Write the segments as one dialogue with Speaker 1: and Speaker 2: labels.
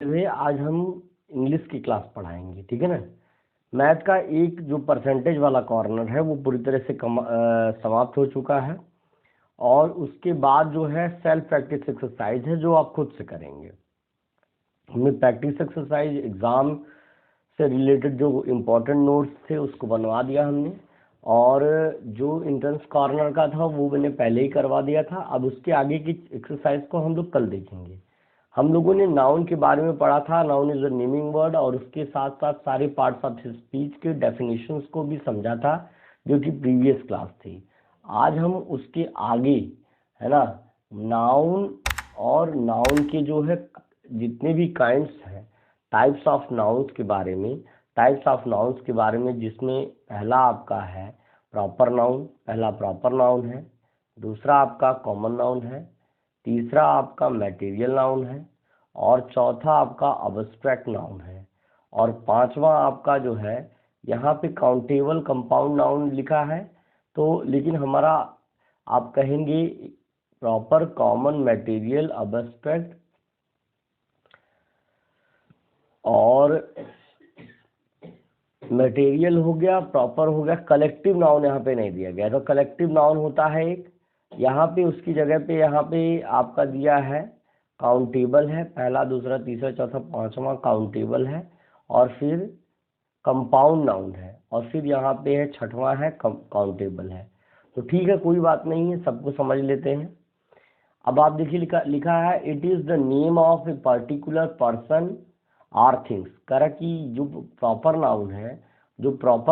Speaker 1: है आज हम इंग्लिश की क्लास पढ़ाएंगे, ठीक है ना। मैथ का एक जो परसेंटेज वाला कॉर्नर है वो पूरी तरह से समाप्त हो चुका है और उसके बाद जो है सेल्फ प्रैक्टिस एक्सरसाइज है जो आप खुद से करेंगे। हमने प्रैक्टिस एक्सरसाइज एग्ज़ाम से रिलेटेड जो इम्पोर्टेंट नोट्स थे उसको बनवा दिया हमने, और जो इंट्रेंस कॉर्नर का था वो मैंने पहले ही करवा दिया था। अब उसके आगे की एक्सरसाइज को हम लोग कल देखेंगे। हम लोगों ने नाउन के बारे में पढ़ा था, noun is a naming word, और उसके साथ साथ सारे पार्ट्स ऑफ स्पीच के डेफिनेशंस को भी समझा था जो कि प्रीवियस क्लास थी। आज हम उसके आगे, है ना, नाउन और नाउन के जो है जितने भी काइंड्स हैं, टाइप्स ऑफ नाउन्स के बारे में, जिसमें पहला आपका है प्रॉपर नाउन, पहला प्रॉपर नाउन है, दूसरा आपका कॉमन नाउन है, तीसरा आपका मटेरियल नाउन है, और चौथा आपका अब्स्ट्रैक्ट नाउन है, और पांचवा आपका जो है यहाँ पे काउंटेबल कंपाउंड नाउन लिखा है। तो लेकिन हमारा आप कहेंगे प्रॉपर, कॉमन, मटेरियल, अब्स्ट्रैक्ट और मटेरियल हो गया, प्रॉपर हो गया, कलेक्टिव नाउन यहाँ पे नहीं दिया गया। तो कलेक्टिव नाउन होता है एक, यहाँ पे उसकी जगह पे यहाँ पे आपका दिया है काउंटेबल है, पहला दूसरा तीसरा चौथा पांचवा काउंटेबल है, और फिर कंपाउंड नाउन है, और फिर यहाँ पे है छठवां है काउंटेबल है। तो ठीक है, कोई बात नहीं है, सबको समझ लेते हैं। अब आप देखिए लिखा है it is the name of a particular person or things. कह रहा कि जो प्रॉपर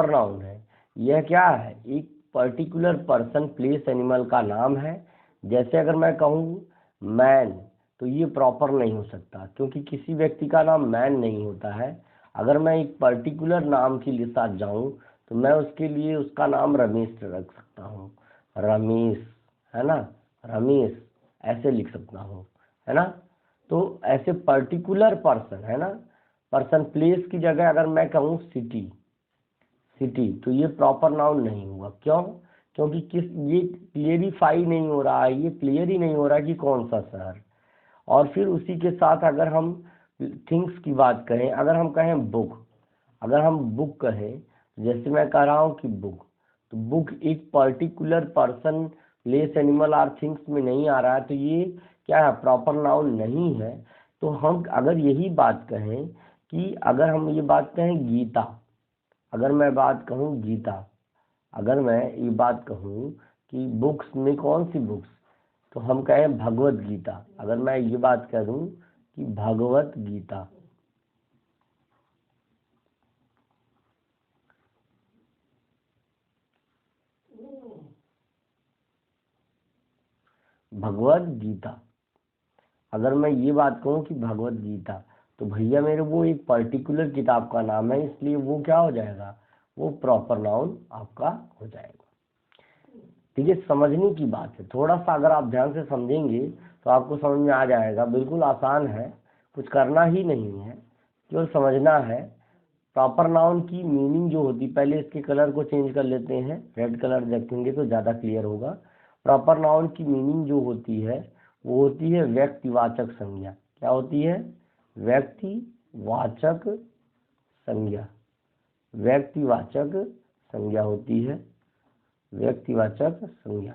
Speaker 1: नाउन है यह क्या है, एक पर्टिकुलर पर्सन, प्लेस, एनिमल का नाम है। जैसे अगर मैं कहूँ मैन, तो ये प्रॉपर नहीं हो सकता क्योंकि किसी व्यक्ति का नाम मैन नहीं होता है। अगर मैं एक पर्टिकुलर नाम के लिए साथ जाऊँ तो मैं उसके लिए उसका नाम रमेश रख सकता हूँ, रमेश, है ना, रमेश ऐसे लिख सकता हूँ, है ना। तो ऐसे पर्टिकुलर पर्सन, है ना, पर्सन। प्लेस की जगह अगर मैं कहूँ सिटी, तो ये प्रॉपर नाउन नहीं हुआ। क्यों? क्योंकि ये क्लियरिफाई नहीं हो रहा है, ये क्लियर ही नहीं हो रहा कि कौन सा शहर। और फिर उसी के साथ अगर हम थिंग्स की बात करें, अगर हम कहें बुक, कहें, जैसे मैं कह रहा हूँ कि बुक, तो बुक एक पर्टिकुलर पर्सन, प्लेस, एनिमल और थिंग्स में नहीं आ रहा है, तो ये क्या है, प्रॉपर नाउन नहीं है। तो हम अगर यही बात कहें कि अगर हम ये बात कहें गीता, अगर मैं बात कहूँ गीता, अगर मैं ये बात कहूँ कि बुक्स में कौन सी बुक्स, तो हम कहें भगवत गीता। अगर मैं ये बात कह दूँ कि भगवत गीता, भगवत गीता, अगर मैं ये बात कहूँ कि भगवत गीता, तो भैया मेरे वो एक पर्टिकुलर किताब का नाम है, इसलिए वो क्या हो जाएगा, वो प्रॉपर नाउन आपका हो जाएगा। ठीक है, समझने की बात है, थोड़ा सा अगर आप ध्यान से समझेंगे तो आपको समझ में आ जाएगा। बिल्कुल आसान है, कुछ करना ही नहीं है, केवल समझना है। प्रॉपर नाउन की मीनिंग जो होती, पहले इसके कलर को चेंज कर लेते हैं, रेड कलर रखेंगे तो ज़्यादा क्लियर होगा। प्रॉपर नाउन की मीनिंग जो होती है वो होती है व्यक्तिवाचक संज्ञा। क्या होती है? व्यक्तिवाचक संज्ञा, व्यक्तिवाचक संज्ञा होती है, व्यक्तिवाचक संज्ञा।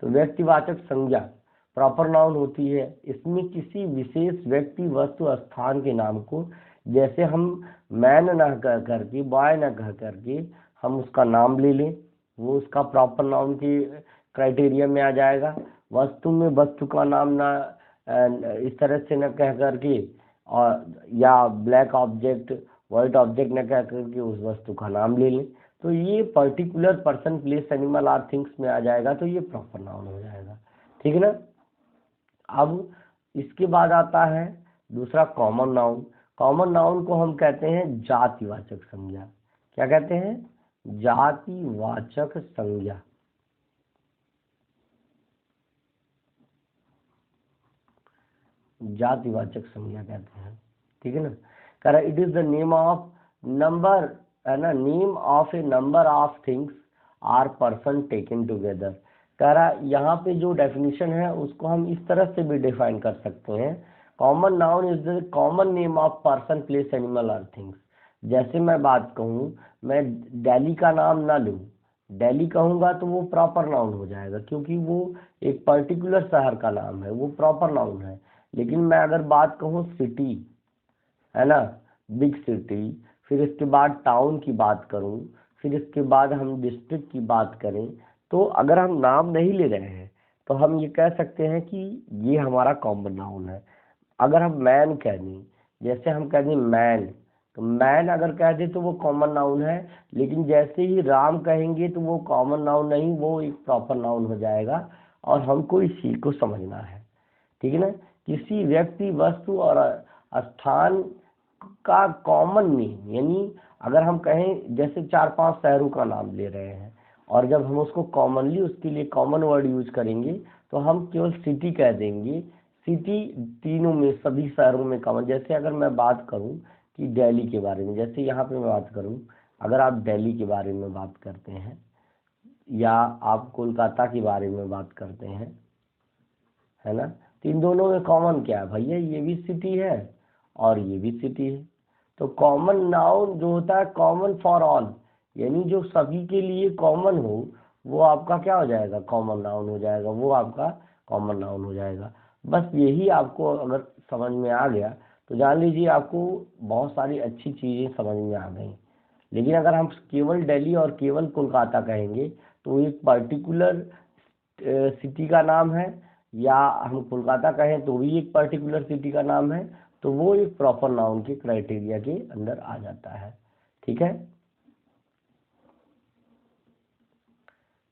Speaker 1: तो व्यक्तिवाचक संज्ञा प्रॉपर नाउन होती है। इसमें किसी विशेष व्यक्ति, वस्तु, स्थान के नाम को, जैसे हम मैन न कह करके, बॉय न कह करके हम उसका नाम ले लें, वो उसका प्रॉपर नाउन के क्राइटेरिया में आ जाएगा। वस्तु में वस्तु का नाम ना इस तरह से न कह करके, और या ब्लैक ऑब्जेक्ट, व्हाइट ऑब्जेक्ट न कह करके उस वस्तु का नाम ले लें, तो ये पर्टिकुलर पर्सन, प्लेस, एनिमल और थिंग्स में आ जाएगा, तो ये प्रॉपर नाउन हो जाएगा। ठीक है ना। अब इसके बाद आता है दूसरा कॉमन नाउन। कॉमन नाउन को हम कहते हैं जातिवाचक संज्ञा। क्या कहते हैं? जातिवाचक संज्ञा। जातिवाचक संज्ञा कहते हैं, ठीक है ना। कह रहा it is the name of number, है ना, name of a number of things or person taken together. कह रहा यहाँ पे जो डेफिनेशन है उसको हम इस तरह से भी डिफाइन कर सकते हैं, common noun is the common name of person, place, animal और थिंग्स। जैसे मैं बात कहूँ, मैं दिल्ली का नाम ना लूँ, दिल्ली कहूँगा तो वो प्रॉपर नाउन हो जाएगा, क्योंकि वो एक पर्टिकुलर शहर का नाम है, वो प्रॉपर नाउन है। लेकिन मैं अगर बात कहूँ सिटी, है ना, बिग सिटी, फिर इसके बाद टाउन की बात करूँ, फिर इसके बाद हम डिस्ट्रिक्ट की बात करें, तो अगर हम नाम नहीं ले रहे हैं तो हम ये कह सकते हैं कि ये हमारा कॉमन नाउन है। अगर हम मैन कह दें, जैसे हम कह दें मैन, तो मैन अगर कह दें तो वो कॉमन नाउन है। लेकिन जैसे ही राम कहेंगे तो वो कॉमन नाउन नहीं, वो एक प्रॉपर नाउन हो जाएगा। और हमको इस चीज को समझना है, ठीक है ना। किसी व्यक्ति, वस्तु और स्थान का कॉमन नेम, यानी अगर हम कहें जैसे 4-5 शहरों का नाम ले रहे हैं, और जब हम उसको कॉमनली उसके लिए कॉमन वर्ड यूज करेंगे तो हम केवल सिटी कह देंगे। सिटी तीनों में, सभी शहरों में कॉमन। जैसे अगर मैं बात करूं कि दिल्ली के बारे में, जैसे यहाँ पे मैं बात करूं, अगर आप दिल्ली के बारे में बात करते हैं या आप कोलकाता के बारे में बात करते हैं, है ना, तो इन दोनों में कॉमन क्या है भैया, ये भी सिटी है और ये भी सिटी है। तो कॉमन नाउन जो होता है कॉमन फॉर ऑल, यानी जो सभी के लिए कॉमन हो, वो आपका क्या हो जाएगा, कॉमन नाउन हो जाएगा, वो आपका कॉमन नाउन हो जाएगा। बस यही आपको अगर समझ में आ गया तो जान लीजिए आपको बहुत सारी अच्छी चीज़ें समझ में आ गई। लेकिन अगर हम केवल दिल्ली और केवल कोलकाता कहेंगे तो एक पर्टिकुलर सिटी का नाम है, या हम कोलकाता कहें तो भी एक पर्टिकुलर सिटी का नाम है, तो वो एक प्रॉपर नाउन के क्राइटेरिया के अंदर आ जाता है। ठीक है,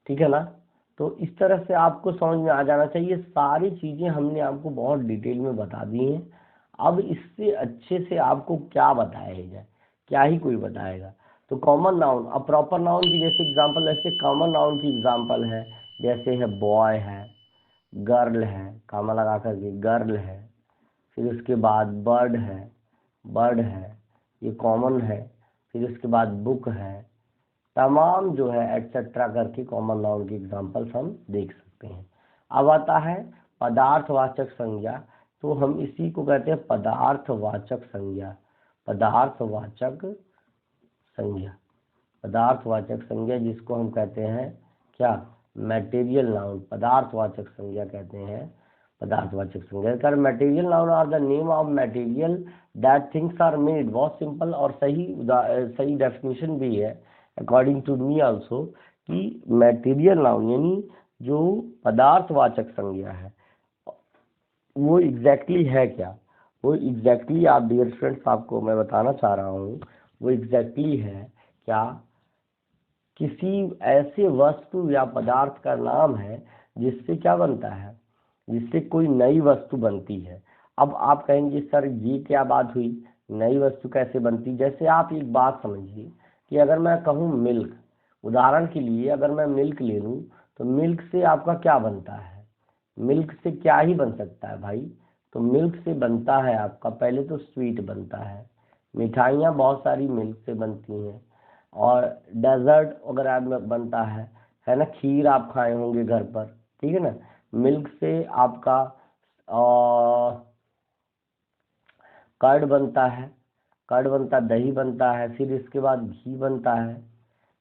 Speaker 1: ठीक है ना। तो इस तरह से आपको समझ में आ जाना चाहिए। सारी चीज़ें हमने आपको बहुत डिटेल में बता दी हैं। अब इससे अच्छे से आपको क्या बताया जाए, क्या ही कोई बताएगा। तो कॉमन नाउन, अब प्रॉपर नाउन की जैसे एग्जांपल, ऐसे कॉमन नाउन की एग्जांपल है, जैसे है बॉय है, गर्ल है, कामा लगा करके गर्ल है, फिर उसके बाद बर्ड है, बर्ड है, ये कॉमन है। फिर उसके बाद बुक है, तमाम जो है एटसेट्रा करके कॉमन नाउन की एग्जांपल्स हम देख सकते हैं। अब आता है पदार्थवाचक संज्ञा, तो हम इसी को कहते हैं पदार्थवाचक संज्ञा। पदार्थवाचक संज्ञा, पदार्थवाचक संज्ञा जिसको हम कहते हैं क्या, मटेरियल नाउन, पदार्थवाचक संज्ञा कहते हैं। पदार्थवाचक संज्ञा कर material noun are the name of material that things are made. बहुत सिंपल और सही सही डेफिनेशन भी है अकॉर्डिंग टू मी आल्सो, कि मटेरियल नाउन यानी जो पदार्थवाचक संज्ञा है वो एग्जैक्टली है क्या, वो एग्जैक्टली आप डियर फ्रेंड्स आपको मैं बताना चाह रहा हूँ, वो एग्जैक्टली है क्या, किसी ऐसे वस्तु या पदार्थ का नाम है जिससे क्या बनता है, जिससे कोई नई वस्तु बनती है। अब आप कहेंगे सर ये क्या बात हुई, नई वस्तु कैसे बनती। जैसे आप एक बात समझिए कि अगर मैं कहूँ मिल्क, उदाहरण के लिए अगर मैं मिल्क ले लूँ तो मिल्क से आपका क्या बनता है, मिल्क से क्या ही बन सकता है भाई। तो मिल्क से बनता है आपका पहले तो स्वीट बनता है, मिठाइयाँ बहुत सारी मिल्क से बनती हैं, और डेजर्ट वगैरह में बनता है ना, खीर आप खाए होंगे घर पर, ठीक है ना। मिल्क से आपका कर्ड बनता है, कर्ड बनता, दही बनता है, फिर इसके बाद घी बनता है,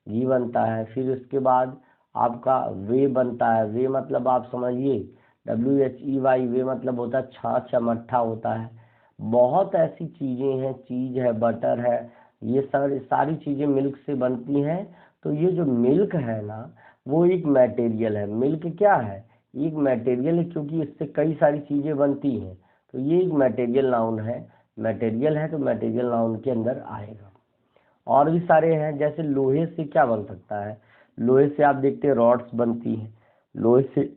Speaker 1: घी बनता है, फिर उसके बाद आपका वे बनता है। वे मतलब आप समझिए WHEY, वे मतलब होता है छाछ या मट्ठा होता है। बहुत ऐसी चीज़ें हैं, चीज़ है, बटर है, ये सारी चीज़ें मिल्क से बनती हैं। तो ये जो मिल्क है ना वो एक मटेरियल है। मिल्क क्या है, एक मटेरियल है, क्योंकि इससे कई सारी चीज़ें बनती हैं। तो ये एक मटेरियल नाउन है, मटेरियल है तो मटेरियल नाउन के अंदर आएगा। और भी सारे हैं, जैसे लोहे से क्या बन सकता है, लोहे से आप देखते हैं रॉड्स बनती हैं, लोहे से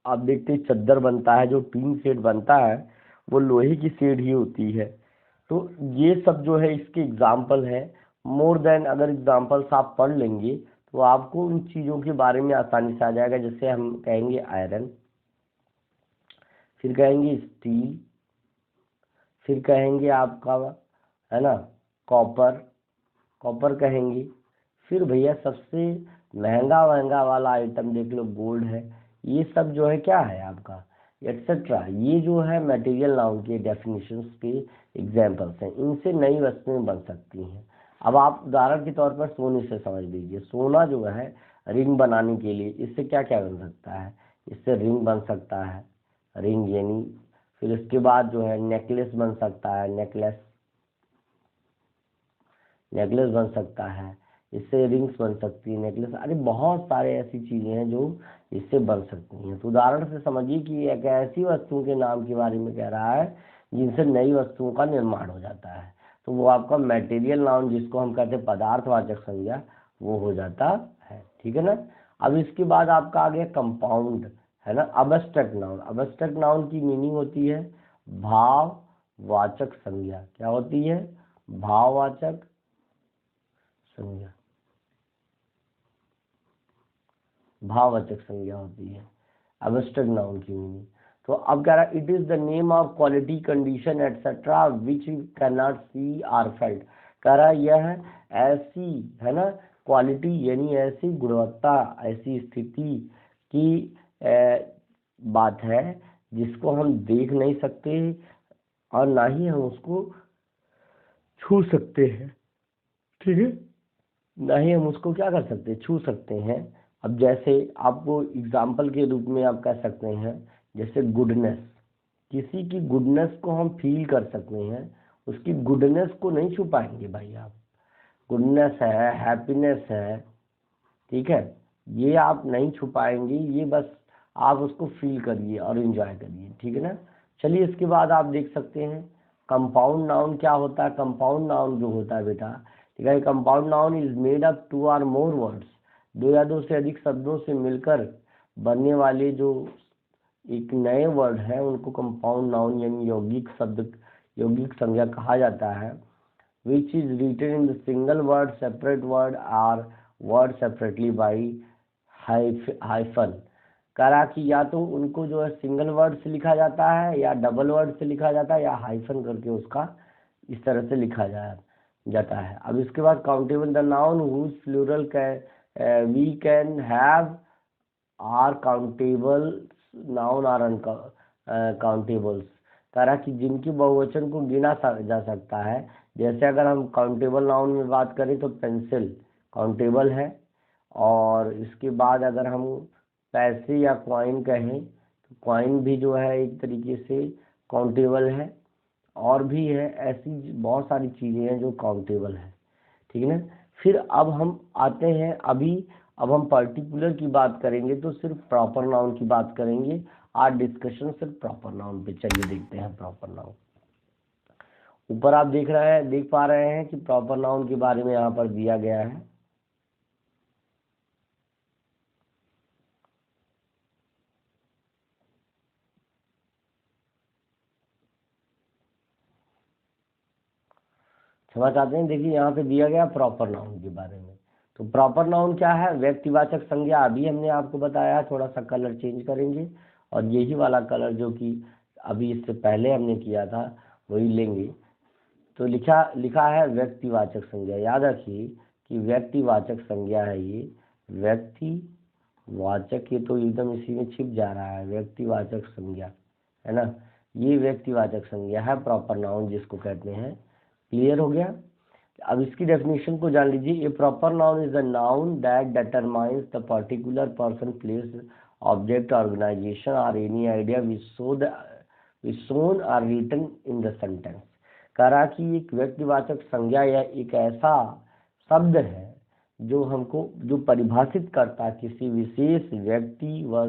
Speaker 1: आप देखते हैं चद्दर बनता है, जो टीन शेड बनता है वो लोहे की शेड ही होती है। तो ये सब जो है इसके एग्जाम्पल है। मोर देन अगर एग्जाम्पल्स आप पढ़ लेंगे तो आपको उन चीज़ों के बारे में आसानी से आ जाएगा। जैसे हम कहेंगे आयरन, फिर कहेंगे स्टील, फिर कहेंगे आपका, है ना, कॉपर, कॉपर कहेंगे। फिर भैया सबसे महंगा महंगा वाला आइटम देख लो, गोल्ड है। ये सब जो है क्या है आपका, एटसेट्रा, ये जो है मटेरियल नाउन के डेफिनेशंस के एग्जांपल्स हैं। इनसे नई वस्तुएं बन सकती हैं। अब आप उदाहरण के तौर पर सोने से समझ लीजिए। सोना जो है रिंग बनाने के लिए इससे क्या क्या बन सकता है, इससे रिंग बन सकता है, रिंग यानी, फिर इसके बाद जो है नेकलेस बन सकता है, नेकलेस बन सकता है, इससे रिंग्स बन सकती है, नेकलेस, अरे बहुत सारे ऐसी चीजें हैं जो इससे बन सकती हैं। तो उदाहरण से समझिए कि एक ऐसी वस्तुओं के नाम के बारे में कह रहा है जिनसे नई वस्तुओं का निर्माण हो जाता है। तो वो आपका मटेरियल नाउन, जिसको हम कहते हैं पदार्थवाचक संज्ञा, वो हो जाता है। ठीक है ना। अब इसके बाद आपका आ गया कंपाउंड, है ना, अब्स्ट्रैक्ट नाउन। अब्स्ट्रैक्ट नाउन की मीनिंग होती है भाववाचक संज्ञा। क्या होती है? भाववाचक संज्ञा, भाववाचक संज्ञा होती है अब्स्ट्रैक्ट नाउन की मीनिंग। तो अब कह रहा है it is the name of quality condition etcetera which we can not see or felt. कह रहा है यह ऐसी, है ना, क्वालिटी यानी ऐसी गुणवत्ता, ऐसी स्थिति की बात है जिसको हम देख नहीं सकते और ना ही हम उसको छू सकते हैं। ठीक है, ना ही हम उसको क्या कर सकते हैं, छू सकते हैं। अब जैसे आपको एग्जाम्पल के रूप में आप कह सकते हैं, जैसे गुडनेस, किसी की गुडनेस को हम फील कर सकते हैं, उसकी गुडनेस को नहीं छू पाएंगे भाई आप। गुडनेस है, हैप्पीनेस है, ठीक है, ये आप नहीं छू पाएंगे, ये बस आप उसको फील करिए और एंजॉय करिए। ठीक है ना। चलिए इसके बाद आप देख सकते हैं कंपाउंड नाउन क्या होता है। कंपाउंड नाउन जो होता है बेटा, ठीक है, compound noun is made up two or more words, दो या दो से अधिक शब्दों से मिलकर बनने वाले जो एक नए वर्ड है उनको कंपाउंड नाउन यानी यौगिक शब्द, यौगिक संज्ञा कहा जाता है। which is written in the single word, separate word or word separately by hyphen। करा कि या तो उनको जो है सिंगल वर्ड से लिखा जाता है या डबल वर्ड से लिखा जाता है या हाइफन करके उसका इस तरह से लिखा जाता है। अब इसके बाद countable, the noun whose plural we can have are countable noun or uncountables. करा कि जिनकी बहुवचन को गिना जा सकता है, जैसे अगर हम काउंटेबल नाउन में बात करें तो पेंसिल काउंटेबल है, और इसके बाद अगर हम पैसे या कॉइन कहें तो कॉइन भी जो है एक तरीके से काउंटेबल है, और भी है ऐसी बहुत सारी चीज़ें हैं जो काउंटेबल है। ठीक है ना। फिर अब हम आते हैं अब हम पर्टिकुलर की बात करेंगे तो सिर्फ प्रॉपर नाउन की बात करेंगे। आज डिस्कशन सिर्फ प्रॉपर नाउन पे। चलिए देखते हैं प्रॉपर नाउन। ऊपर आप देख पा रहे हैं कि प्रॉपर नाउन के बारे में यहाँ पर दिया गया है। क्षमा चाहते हैं, देखिए यहाँ पे दिया गया प्रॉपर नाउन के बारे में। तो प्रॉपर नाउन क्या है? व्यक्तिवाचक संज्ञा। अभी हमने आपको बताया, थोड़ा सा कलर चेंज करेंगे और यही वाला कलर जो कि अभी इससे पहले हमने किया था वही लेंगे। तो लिखा है व्यक्तिवाचक संज्ञा। याद रखिए कि व्यक्तिवाचक संज्ञा है ये, व्यक्तिवाचक, ये तो एकदम इसी में छिप जा रहा है, व्यक्तिवाचक संज्ञा, है ना, ये व्यक्तिवाचक संज्ञा है प्रॉपर नाउन जिसको कहते हैं। क्लियर हो गया। अब इसकी डेफिनेशन को जान लीजिए। A proper noun is a noun that determines the particular person, place, object, organisation और any idea which shown or written in the sentence। करा कि एक व्यक्तिवाचक संज्ञा या एक ऐसा शब्द है जो हमको जो परिभाषित करता किसी विशेष व्यक्ति व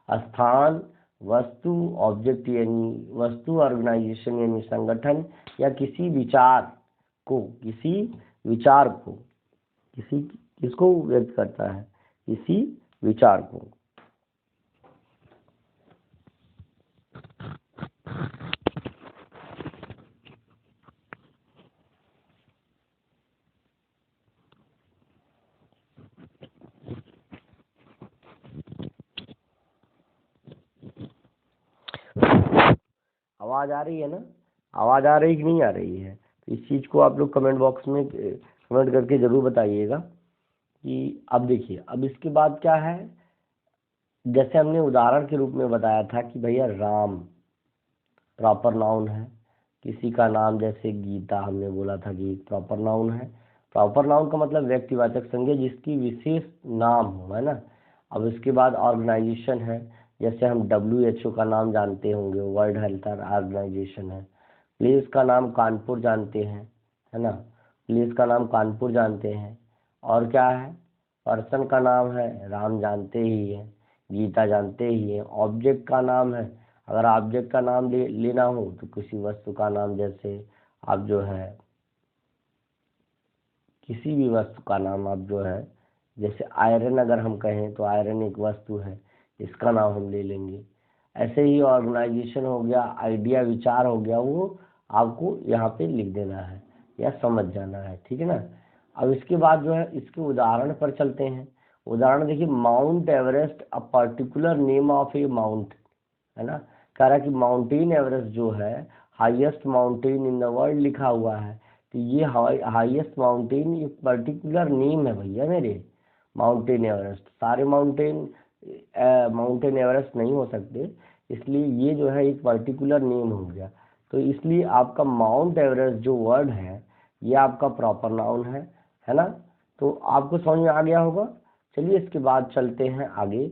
Speaker 1: स्थान, वस्तु, ऑब्जेक्ट यानी वस्तु, ऑर्गेनाइजेशन यानी संगठन, या किसी विचार को किसको व्यक्त करता है, किसी विचार को। आवाज आ रही है ना? आवाज आ रही कि नहीं आ रही है? तो इस चीज को आप लोग कमेंट बॉक्स में कमेंट करके जरूर बताइएगा कि अब देखिए अब इसके बाद क्या है, जैसे हमने उदाहरण के रूप में बताया था कि भैया राम प्रॉपर नाउन है, किसी का नाम जैसे गीता हमने बोला था कि प्रॉपर नाउन है। प्रॉपर नाउन का मतलब व्यक्तिवाचक संज्ञा जिसकी विशेष नाम हो, है ना। अब इसके बाद ऑर्गेनाइजेशन है, जैसे हम WHO का नाम जानते होंगे, वर्ल्ड हेल्थ ऑर्गेनाइजेशन है। प्लेस का नाम कानपुर जानते हैं, है ना, प्लेस का नाम कानपुर जानते हैं। और क्या है, पर्सन का नाम है राम जानते ही है, गीता जानते ही है। ऑब्जेक्ट का नाम है, अगर ऑब्जेक्ट का नाम लेना हो तो किसी वस्तु का नाम, जैसे आप जो है किसी भी वस्तु का नाम आप जो है, जैसे आयरन अगर हम कहें तो आयरन एक वस्तु है, इसका नाम हम ले लेंगे। ऐसे ही ऑर्गेनाइजेशन हो गया, आइडिया विचार हो गया, वो आपको यहाँ पे लिख देना है या समझ जाना है, ठीक है ना। अब इसके बाद जो है इसके उदाहरण पर चलते हैं। उदाहरण देखिए, mount Everest a particular name of A mount, है ना। कह रहा है कि माउंटेन एवरेस्ट जो है highest mountain in the world लिखा हुआ है, तो ये हाईएस्ट माउंटेन एक पर्टिकुलर नेम है भैया मेरे। माउंटेन एवरेस्ट, सारे माउंटेन एवरेस्ट नहीं हो सकते, इसलिए ये जो है एक पर्टिकुलर नेम हो गया। तो इसलिए आपका माउंट एवरेस्ट जो वर्ड है ये आपका प्रॉपर नाउन है ना। तो आपको समझ में आ गया होगा। चलिए इसके बाद चलते हैं आगे।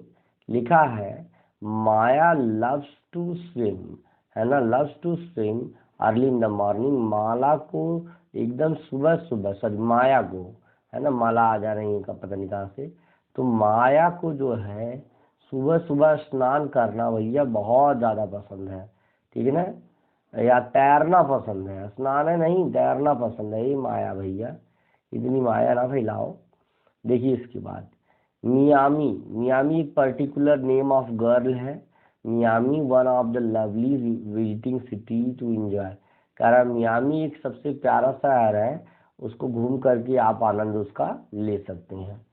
Speaker 1: लिखा है माया लव्स टू स्विम, है ना, loves to swim early in the morning. Mala को एकदम सुबह सुबह, सॉरी माया को, है ना, माला आ जा रही है का पता नहीं कहाँ से। तो माया को जो है सुबह सुबह स्नान करना भैया बहुत ज़्यादा पसंद है, ठीक है ना, या तैरना पसंद है, स्नान है नहीं तैरना पसंद है, ये माया भैया, इतनी माया ना फैलाओ। देखिए इसके बाद मियामी, मियामी एक पर्टिकुलर नेम ऑफ गर्ल है। Miami one of the lovely visiting city to enjoy. कह रहा मियामी एक सबसे प्यारा शहर है, उसको घूम करके आप आनंद उसका ले सकते हैं।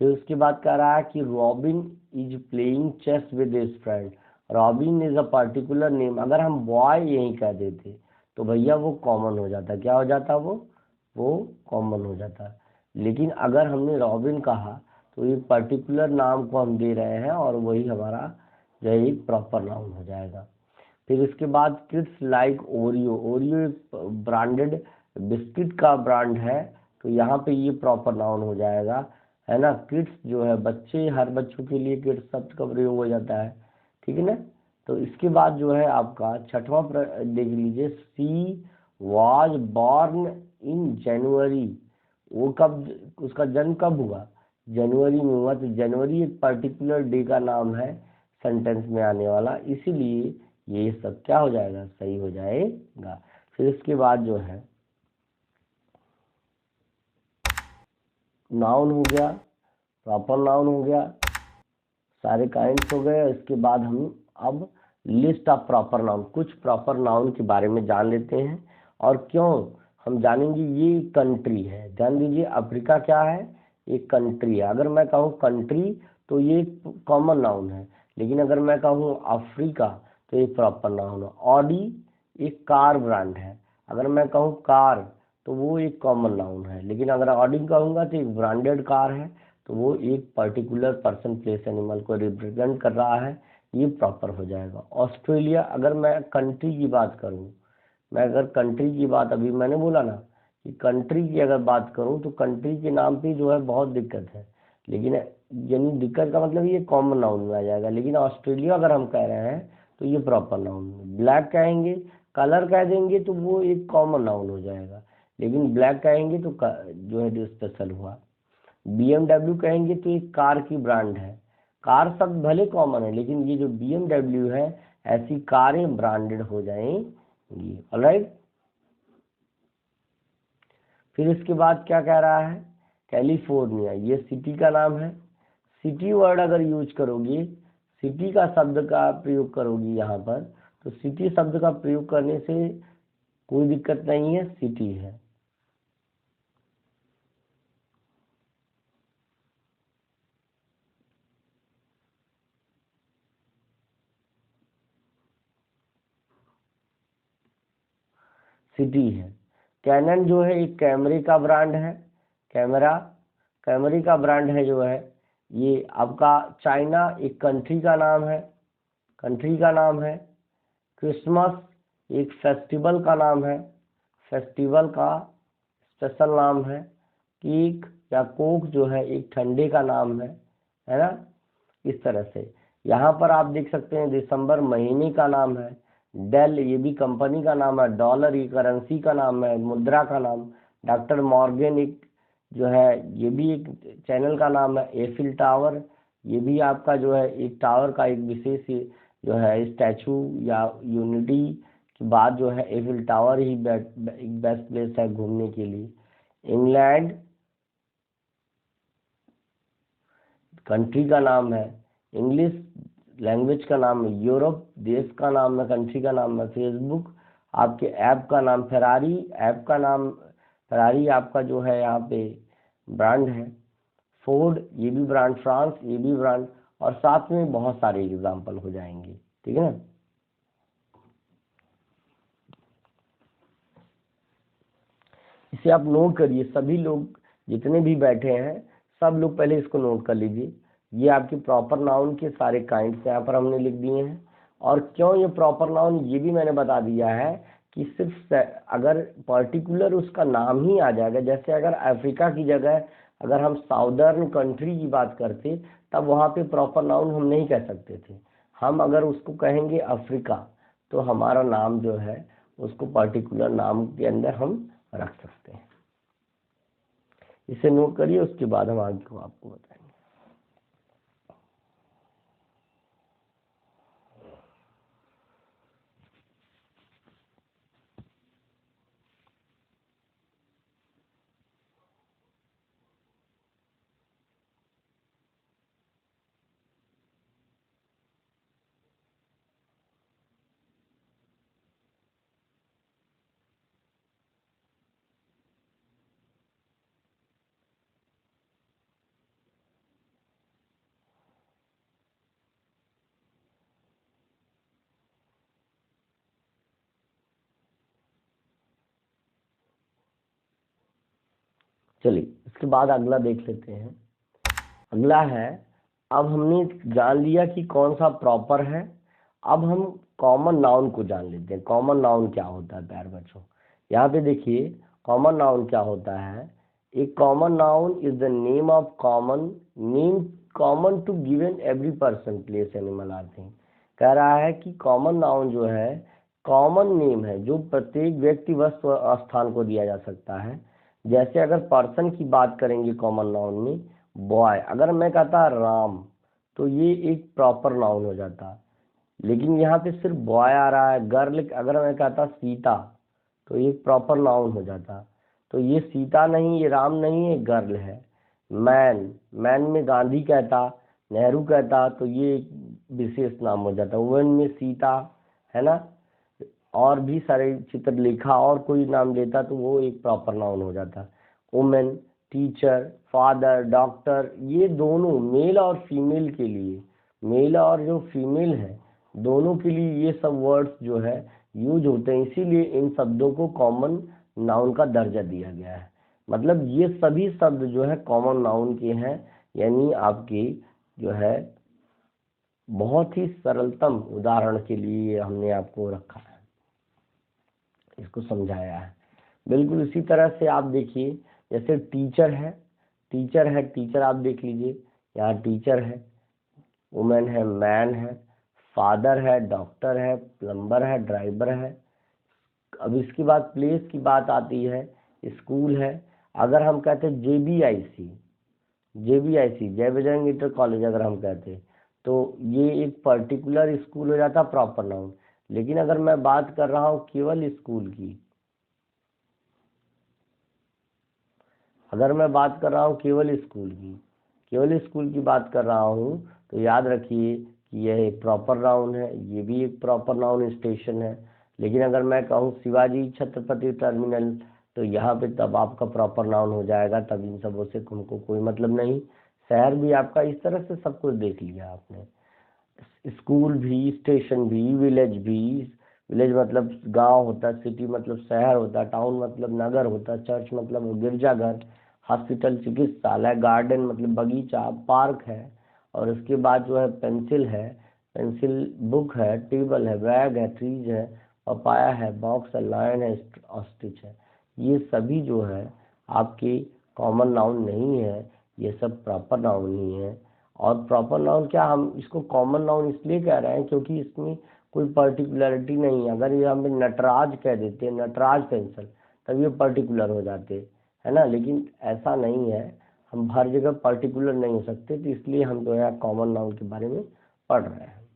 Speaker 1: फिर उसके बाद कह रहा है कि Robin is playing chess with his friend. Robin is a particular name, अगर हम बॉय यही कह देते तो भैया वो कॉमन हो जाता, क्या हो जाता वो कॉमन हो जाता। लेकिन अगर हमने रॉबिन कहा तो एक पर्टिकुलर नाम को हम दे रहे हैं और वही हमारा जो है एक प्रॉपर नाउन हो जाएगा। फिर इसके बाद किड्स लाइक ओरियो, ओरियो एक ब्रांडेड बिस्किट का ब्रांड है, तो यहाँ पे ये प्रॉपर नाउन हो जाएगा, है ना। किड्स जो है बच्चे, हर बच्चों के लिए किड्स शब्द का प्रयोग हो जाता है, ठीक है ना। तो इसके बाद जो है आपका छठवां देख लीजिए, सी वाज बॉर्न इन जनवरी। वो कब, उसका जन्म कब हुआ, जनवरी में हुआ। तो जनवरी एक पर्टिकुलर डे का नाम है सेंटेंस में आने वाला, इसीलिए ये सब क्या हो जाएगा, सही हो जाएगा। फिर इसके बाद जो है नाउन हो गया, प्रॉपर नाउन हो गया, सारे काइंड्स हो गए। इसके बाद हम अब लिस्ट ऑफ प्रॉपर नाउन, कुछ प्रॉपर नाउन के बारे में जान लेते हैं। और क्यों हम जानेंगे, ये कंट्री है, ध्यान दीजिए, अफ्रीका क्या है, एक कंट्री है। अगर मैं कहूँ कंट्री तो ये कॉमन नाउन है, लेकिन अगर मैं कहूँ अफ्रीका तो ये प्रॉपर नाउन है। ऑडी एक कार ब्रांड है, अगर मैं कहूँ कार तो वो एक कॉमन नाउन है, लेकिन अगर ऑडी कहूँगा तो एक ब्रांडेड कार है, तो वो एक पर्टिकुलर पर्सन प्लेस एनिमल को रिप्रेजेंट कर रहा है, ये प्रॉपर हो जाएगा। ऑस्ट्रेलिया, अगर मैं कंट्री की बात करूँ, मैं अगर कंट्री की बात, अभी मैंने बोला ना कि कंट्री की अगर बात करूँ तो कंट्री के नाम पे जो है बहुत दिक्कत है, लेकिन यानी दिक्कत का मतलब ये कॉमन नाउन में आ जाएगा। लेकिन ऑस्ट्रेलिया अगर हम कह रहे हैं तो ये प्रॉपर नाउन में। ब्लैक कहेंगे, कलर कह देंगे तो वो एक कॉमन नाउन हो जाएगा, लेकिन ब्लैक कहेंगे तो जो है जो स्पेशल हुआ। BMW कहेंगे तो एक कार की ब्रांड है, कार शब्द भले कॉमन है, लेकिन ये जो BMW है ऐसी कारें ब्रांडेड हो जाएंगी, ऑलराइट। फिर इसके बाद क्या कह रहा है, कैलिफोर्निया, ये सिटी का नाम है। सिटी वर्ड अगर यूज करोगी, सिटी का शब्द का प्रयोग करोगी यहाँ पर, तो सिटी शब्द का प्रयोग करने से कोई दिक्कत नहीं है, सिटी है। सिटी है। कैनन जो है एक कैमरे का ब्रांड है, कैमरे का ब्रांड है जो है, ये आपका चाइना एक कंट्री का नाम है, कंट्री का नाम है। क्रिसमस एक फेस्टिवल का नाम है, फेस्टिवल का स्पेशल नाम है। केक या कोक जो है एक ठंडे का नाम है ना। इस तरह से यहाँ पर आप देख सकते हैं दिसंबर महीने का नाम है। डेल ये भी कंपनी का नाम है। डॉलर ये करेंसी का नाम है, मुद्रा का नाम। डॉक्टर मॉर्गन एक जो है ये भी एक चैनल का नाम है। एफिल टावर ये भी आपका जो है एक टावर का एक विशेष जो है स्टैचू या यूनिटी की बात जो है एफिल टावर ही एक बेस्ट प्लेस है घूमने के लिए। इंग्लैंड कंट्री का नाम है। इंग्लिश लैंग्वेज का नाम है। यूरोप देश का नाम है, कंट्री का नाम है। फेसबुक आपके ऐप का नाम। फेरारी ऐप का नाम, फेरारी आपका जो है यहाँ पे ब्रांड है। फोर्ड ये भी ब्रांड, फ्रांस ये भी ब्रांड, और साथ में बहुत सारे एग्जाम्पल हो जाएंगे। ठीक है ना। इसे आप नोट करिए, सभी लोग जितने भी बैठे हैं सब लोग पहले इसको नोट कर लीजिए। ये आपके प्रॉपर नाउन के सारे काइंड्स यहाँ पर हमने लिख दिए हैं। और क्यों ये प्रॉपर नाउन ये भी मैंने बता दिया है कि सिर्फ अगर पर्टिकुलर उसका नाम ही आ जाएगा, जैसे अगर अफ्रीका की जगह अगर हम साउदर्न कंट्री की बात करते तब वहाँ पे प्रॉपर नाउन हम नहीं कह सकते थे। हम अगर उसको कहेंगे अफ्रीका तो हमारा नाम जो है उसको पर्टिकुलर नाम के अंदर हम रख सकते हैं। इसे नोट करिए, उसके बाद हम आगे को आपको बताएंगे। चलिए इसके बाद अगला देख लेते हैं। अगला है, अब हमने जान लिया कि कौन सा प्रॉपर है। अब हम कॉमन नाउन को जान लेते हैं। कॉमन नाउन क्या होता है प्यारे बच्चों। यहाँ पे देखिए कॉमन नाउन क्या होता है। एक common noun is the name of common, name common to given every person place animal or thing. कह रहा है कि कॉमन नाउन जो है कॉमन नेम है जो प्रत्येक व्यक्ति वस्तु स्थान को दिया जा सकता है। जैसे अगर पर्सन की बात करेंगे कॉमन नाउन में, बॉय अगर मैं कहता राम तो ये एक प्रॉपर नाउन हो जाता, लेकिन यहाँ पे सिर्फ बॉय आ रहा है। गर्ल अगर मैं कहता सीता तो ये प्रॉपर नाउन हो जाता। तो ये सीता नहीं, ये राम नहीं, ये गर्ल है। मैन, मैन में गांधी कहता, नेहरू कहता तो ये विशेष नाम हो जाता। वुमेन में सीता है ना, और भी सारे चित्रलेखा और कोई नाम लेता तो वो एक प्रॉपर नाउन हो जाता। वुमेन, टीचर, फादर, डॉक्टर, ये दोनों मेल और फीमेल के लिए, मेल और जो फीमेल है दोनों के लिए ये सब वर्ड्स जो है यूज होते हैं। इसीलिए इन शब्दों को कॉमन नाउन का दर्जा दिया गया है। मतलब ये सभी शब्द जो है कॉमन नाउन के हैं, यानी आपकी जो है बहुत ही सरलतम उदाहरण के लिए हमने आपको रखा है, इसको समझाया है। बिल्कुल इसी तरह से आप देखिए, जैसे टीचर है, टीचर है, टीचर आप देख लीजिए यहाँ टीचर है, वुमेन है, मैन है, फादर है, डॉक्टर है, प्लम्बर है, ड्राइवर है। अब इसके बाद प्लेस की बात आती है, स्कूल है। अगर हम कहते हैं JBIC, JBIC जय बजरंग इंटर कॉलेज अगर हम कहते तो ये एक पर्टिकुलर स्कूल हो जाता प्रॉपर नाउन। लेकिन अगर मैं बात कर रहा हूँ केवल स्कूल की, अगर मैं बात कर रहा हूँ केवल स्कूल की, केवल स्कूल की बात कर रहा हूँ तो याद रखिए कि यह एक प्रॉपर नाउन है, ये भी एक प्रॉपर नाउन स्टेशन है। लेकिन अगर मैं कहूँ शिवाजी छत्रपति टर्मिनल तो यहाँ पे तब आपका प्रॉपर नाउन हो जाएगा, तब इन सबों से हमको कोई मतलब नहीं। शहर भी आपका, इस तरह से सब कुछ देख लिया आपने। स्कूल भी, स्टेशन भी, विलेज भी, विलेज मतलब गांव होता है, सिटी मतलब शहर होता है, टाउन मतलब नगर होता है, चर्च मतलब गिरजाघर। हॉस्पिटल चिकित्सालय, गार्डन मतलब बगीचा, पार्क है, और उसके बाद जो है पेंसिल है, पेंसिल बुक है, टेबल है, बैग है, ट्रीज है, पपाया है, बॉक्स है, लायन है, ऑस्ट्रिच है। ये सभी जो है आपके कॉमन नाउन नहीं है, ये सब प्रॉपर नाउन ही है। और प्रॉपर नाउन क्या, हम इसको कॉमन नाउन इसलिए कह रहे हैं क्योंकि इसमें कोई पर्टिकुलरिटी नहीं है। अगर ये हम नटराज कह देते हैं, नटराज पेंसिल, तब ये पर्टिकुलर हो जाते, है ना, लेकिन ऐसा नहीं है, हम हर जगह पर्टिकुलर नहीं हो सकते, तो इसलिए हम जो है कॉमन नाउन के बारे में पढ़ रहे हैं।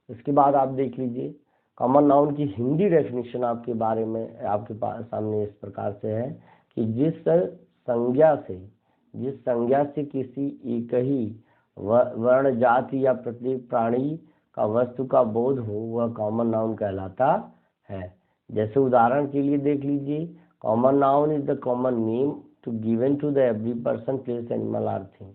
Speaker 1: इसके बाद आप देख लीजिए कॉमन नाउन की हिंदी डेफिनेशन आपके बारे में आपके पास सामने इस प्रकार से है कि जिस संज्ञा से किसी एक ही वर्ण, जाति या प्रत्येक प्राणी का वस्तु का बोध हो, वह कॉमन नाउन कहलाता है। जैसे उदाहरण के लिए देख लीजिए, common noun is the common name to given to the every person, place, animal or thing.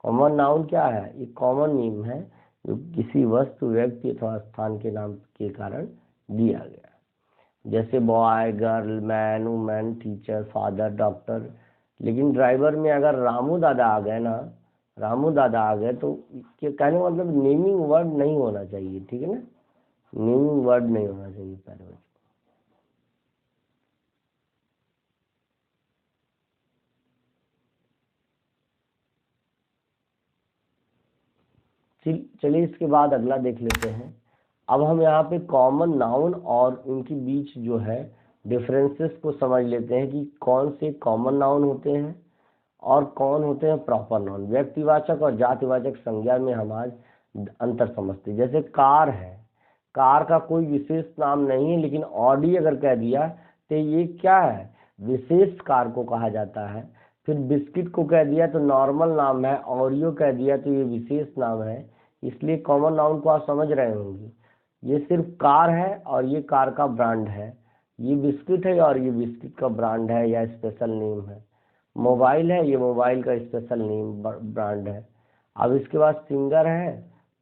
Speaker 1: Common noun क्या है, एक कॉमन नेम है जो किसी वस्तु, व्यक्ति अथवा स्थान के नाम के कारण दिया गया। जैसे boy, girl, man, women, teacher, father, doctor. लेकिन ड्राइवर में अगर रामू दादा आ गए ना, रामू दादा आ गए, तो कहने का मतलब नेमिंग वर्ड नहीं होना चाहिए, ठीक है ना, नेमिंग वर्ड नहीं होना चाहिए पहले बच्चों। चलिए इसके बाद अगला देख लेते हैं। अब हम यहाँ पे कॉमन नाउन और उनके बीच जो है डिफरेंसेस को समझ लेते हैं कि कौन से कॉमन नाउन होते हैं और कौन होते हैं प्रॉपर नाउन। व्यक्तिवाचक और जातिवाचक संज्ञा में हम आज अंतर समझते हैं। जैसे कार है, कार का कोई विशेष नाम नहीं है, लेकिन ऑडी अगर कह दिया तो ये क्या है, विशेष कार को कहा जाता है। फिर बिस्किट को कह दिया तो नॉर्मल नाम है, ओरियो कह दिया तो ये विशेष नाम है। इसलिए कॉमन नाउन को आप समझ रहे होंगे। ये सिर्फ कार है और ये कार का ब्रांड है, ये बिस्किट है और ये बिस्किट का ब्रांड है या स्पेशल नेम है। मोबाइल है, ये मोबाइल का स्पेशल नेम ब्रांड है। अब इसके बाद सिंगर है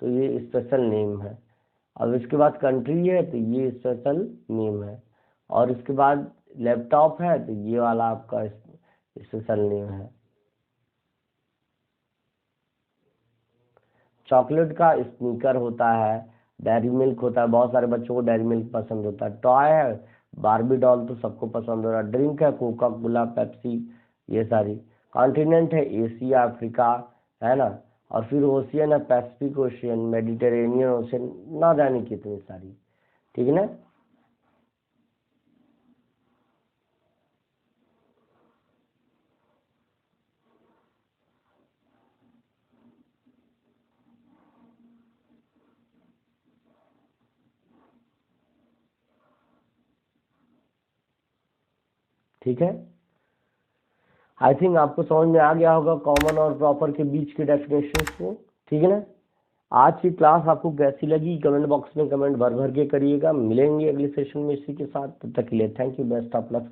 Speaker 1: तो ये स्पेशल नेम है। अब इसके बाद कंट्री है तो ये स्पेशल नेम है। और इसके बाद लैपटॉप है तो ये वाला आपका स्पेशल नेम है। चॉकलेट का स्नीकर होता है, डेयरी मिल्क होता है, बहुत सारे बच्चों को डेयरी मिल्क पसंद होता है। टॉय है, बारबी डॉल तो सबको पसंद हो रहा है। ड्रिंक है, कोका कोला, पेप्सी, ये सारी। कॉन्टिनेंट है, एशिया, अफ्रीका, है ना। और फिर ओशियन है, पैसिफिक ओशियन, मेडिटेरेनियन ओशियन, ना जाने कितनी सारी, ठीक है ना। ठीक है, आई थिंक आपको समझ में आ गया होगा कॉमन और प्रॉपर के बीच के डेफिनेशंस को, ठीक है ना। आज की क्लास आपको कैसी लगी कमेंट बॉक्स में कमेंट भर भर के करिएगा। मिलेंगे अगले सेशन में इसी के साथ, तब तक के लिए thank you, best of luck.